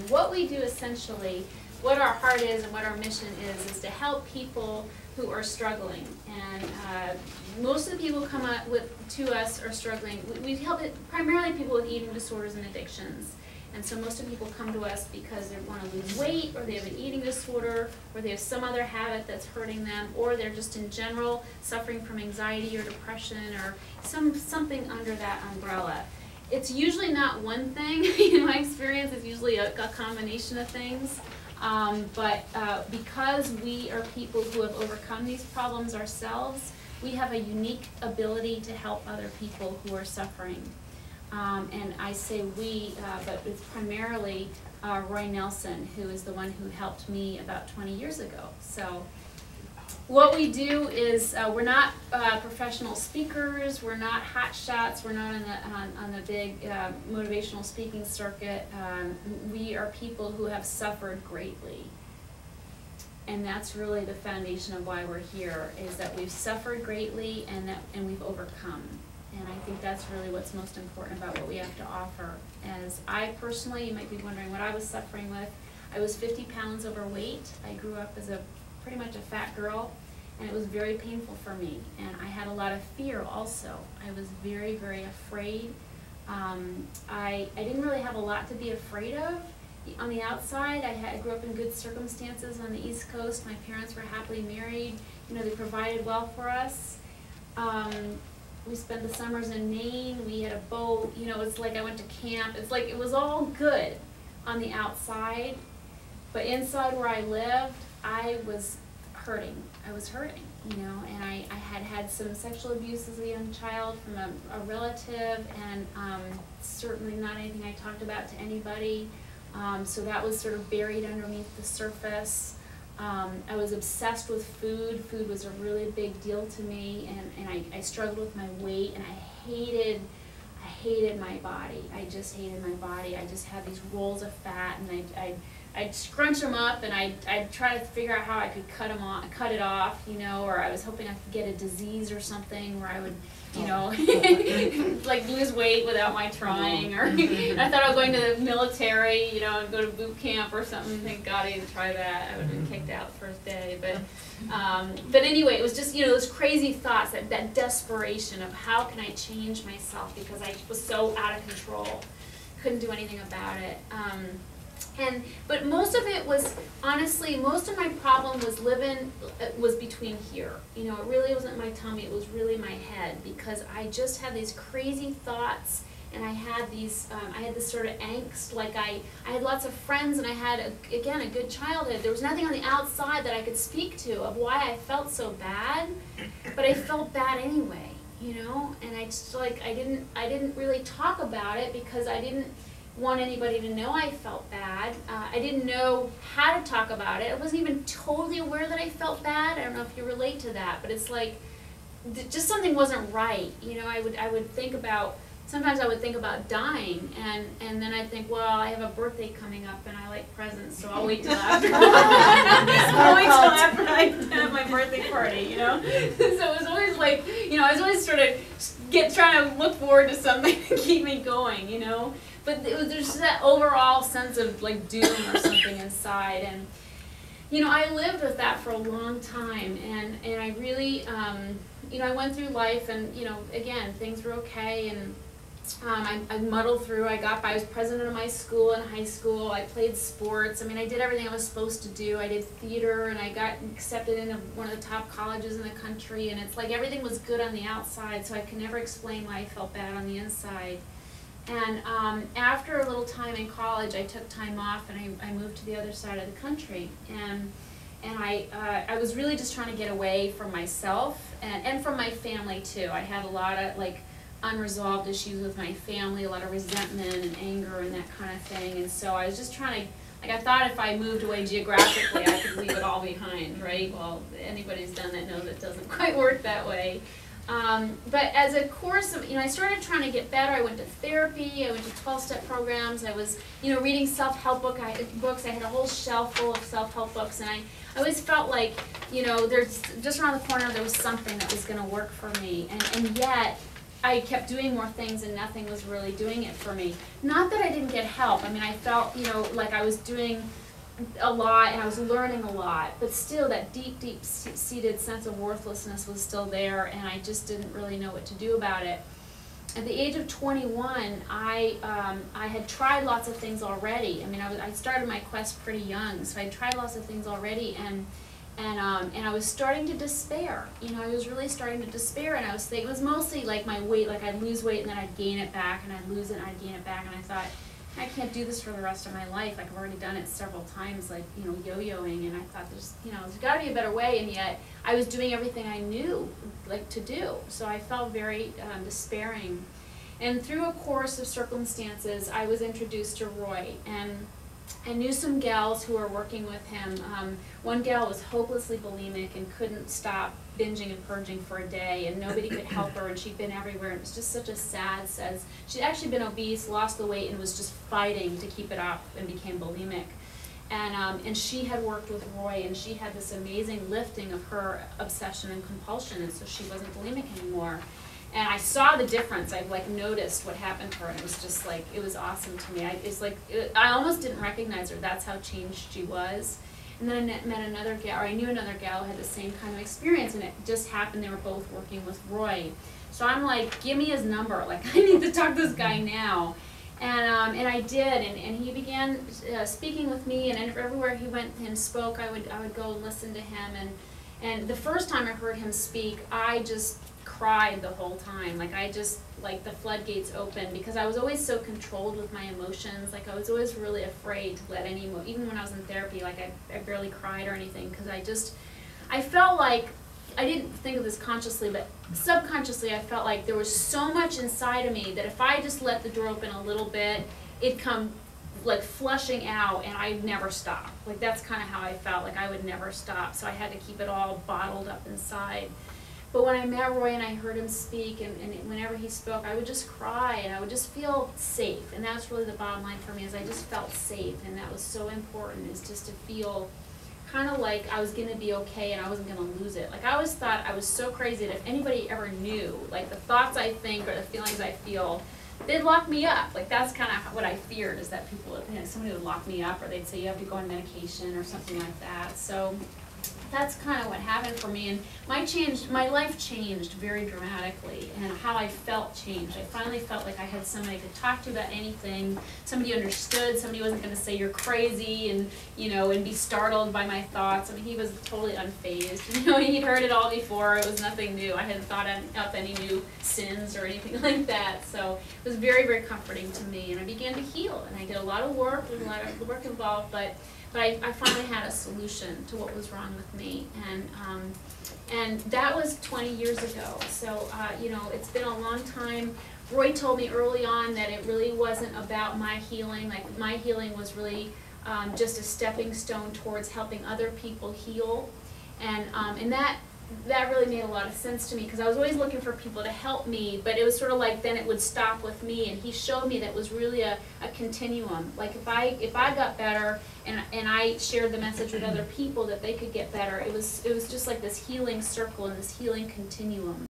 And what we do essentially, what our heart is and what our mission is to help people who are struggling. And most of the people who come up to us are struggling. We help primarily people with eating disorders and addictions. And so most of the people come to us because they want to lose weight, or they have an eating disorder, or they have some other habit that's hurting them, or they're just in general suffering from anxiety or depression or something under that umbrella. It's usually not one thing. In my experience, it's usually a combination of things. But because we are people who have overcome these problems ourselves, we have a unique ability to help other people who are suffering. And I say we, but it's primarily Roy Nelson, who is the one who helped me about 20 years ago. So what we do is we're not professional speakers, we're not hot shots, we're not on the big motivational speaking circuit. We are people who have suffered greatly. And that's really the foundation of why we're here, is that we've suffered greatly and we've overcome. And I think that's really what's most important about what we have to offer. As I personally, you might be wondering what I was suffering with. I was 50 pounds overweight. I grew up as pretty much a fat girl, and it was very painful for me. And I had a lot of fear also. I was very, very afraid. I didn't really have a lot to be afraid of. On the outside, I grew up in good circumstances on the East Coast. My parents were happily married. You know, they provided well for us. We spent the summers in Maine. We had a boat. You know, it's like I went to camp. It's like it was all good on the outside, but inside where I lived, I was hurting. I was hurting, you know, and I had some sexual abuse as a young child from a relative, and certainly not anything I talked about to anybody. So that was sort of buried underneath the surface. I was obsessed with food. Food was a really big deal to me, and I struggled with my weight, and I hated my body. I just hated my body. I just had these rolls of fat, and I'd scrunch them up, and I'd try to figure out how I could cut it off, you know, or I was hoping I could get a disease or something where I would, you know, like lose weight without my trying, or I thought I was going to the military, you know, and go to boot camp or something. Thank God I didn't try that. I would have been kicked out the first day. But anyway, it was just, you know, those crazy thoughts, that desperation of how can I change myself, because I was so out of control. Couldn't do anything about it. But most of it was, honestly, most of my problem was between here. You know, it really wasn't my tummy, it was really my head, because I just had these crazy thoughts, and I had these, I had this sort of angst, like I had lots of friends, and I had, again, a good childhood. There was nothing on the outside that I could speak to of why I felt so bad, but I felt bad anyway, you know, and I just, like, I didn't really talk about it because I didn't want anybody to know I felt bad. I didn't know how to talk about it. I wasn't even totally aware that I felt bad. I don't know if you relate to that, but it's like just something wasn't right. You know, I would think about, sometimes I would think about dying, and then I'd think, well, I have a birthday coming up and I like presents, so I'll wait till after. I'll wait till after I have my birthday party, you know? So it was always like, you know, I was always sort of trying to look forward to something to keep me going, you know? But there's that overall sense of like doom or something inside, and you know, I lived with that for a long time, and I really, you know, I went through life, and you know, again, things were okay, and I muddled through. I got by. I was president of my school in high school. I played sports. I mean, I did everything I was supposed to do. I did theater, and I got accepted into one of the top colleges in the country, and it's like everything was good on the outside, so I could never explain why I felt bad on the inside. And after a little time in college, I took time off, and I moved to the other side of the country. And I was really just trying to get away from myself and from my family too. I had a lot of like unresolved issues with my family, a lot of resentment and anger and that kind of thing. And so I was just trying to, like, I thought if I moved away geographically, I could leave it all behind, right? Well, anybody who's done that knows it doesn't quite work that way. But as a course of, you know, I started trying to get better. I went to therapy, I went to 12-step programs, I was, you know, reading self-help books. I had a whole shelf full of self-help books, and I always felt like, you know, there's, just around the corner there was something that was going to work for me, and yet I kept doing more things and nothing was really doing it for me. Not that I didn't get help. I mean, I felt, like I was doing a lot and I was learning a lot, but still that deep, deep-seated sense of worthlessness was still there, and I just didn't really know what to do about it. At the age of 21, I had tried lots of things already. I mean, I started my quest pretty young, so I tried lots of things already, and I was starting to despair. I was really starting to despair, and I was thinking, it was mostly like my weight, like I'd lose weight and then I'd gain it back, and I'd lose it and I'd gain it back, and I thought, I can't do this for the rest of my life. Like, I've already done it several times, like, yo-yoing, and I thought there's gotta be a better way, and yet I was doing everything I knew, like, to do. So I felt very despairing. And through a course of circumstances, I was introduced to Roy, and I knew some gals who were working with him. One gal was hopelessly bulimic and couldn't stop binging and purging for a day, and nobody could help her, and she'd been everywhere. It was just such a sad, she'd actually been obese, lost the weight, and was just fighting to keep it up, and became bulimic. And she had worked with Roy, and she had this amazing lifting of her obsession and compulsion, and so she wasn't bulimic anymore. And I saw the difference. I noticed what happened to her, and it was just like, it was awesome to me. I almost didn't recognize her. That's how changed she was. And then I met another gal, or I knew another gal who had the same kind of experience, and it just happened they were both working with Roy. So I'm like, give me his number. Like, I need to talk to this guy now. And I did, and he began speaking with me, and everywhere he went and spoke, I would go and listen to him. And the first time I heard him speak, I just cried the whole time. Like the floodgates opened, because I was always so controlled with my emotions. Like, I was always really afraid to let even when I was in therapy, like I barely cried or anything, because I felt like, I didn't think of this consciously, but subconsciously I felt like there was so much inside of me that if I just let the door open a little bit, it'd come like flushing out, and I'd never stop. Like, that's kind of how I felt, like I would never stop, so I had to keep it all bottled up inside. But when I met Roy and I heard him speak, and whenever he spoke, I would just cry, and I would just feel safe. And that's really the bottom line for me, is I just felt safe, and that was so important, is just to feel kind of like I was going to be okay and I wasn't going to lose it. Like, I always thought I was so crazy that if anybody ever knew, like, the thoughts I think or the feelings I feel, they'd lock me up. Like, that's kind of what I feared, is that people, somebody would lock me up, or they'd say you have to go on medication or something like that. So that's kind of what happened for me, and my life changed very dramatically, and how I felt changed. I finally felt like I had somebody I could talk to about anything, somebody who understood, somebody who wasn't going to say you're crazy and and be startled by my thoughts. I mean, he was totally unfazed. He'd heard it all before. It was nothing new. I hadn't thought up any new sins or anything like that. So it was very, very comforting to me, and I began to heal, and I did a lot of work. There was a lot of work involved, but I finally had a solution to what was wrong with me, and that was 20 years ago. So it's been a long time. Roy told me early on that it really wasn't about my healing. Like, my healing was really just a stepping stone towards helping other people heal, and that really made a lot of sense to me, because I was always looking for people to help me, but it was sort of like then it would stop with me, and he showed me that it was really a continuum. Like, if I got better and I shared the message with other people that they could get better, it was just like this healing circle and this healing continuum.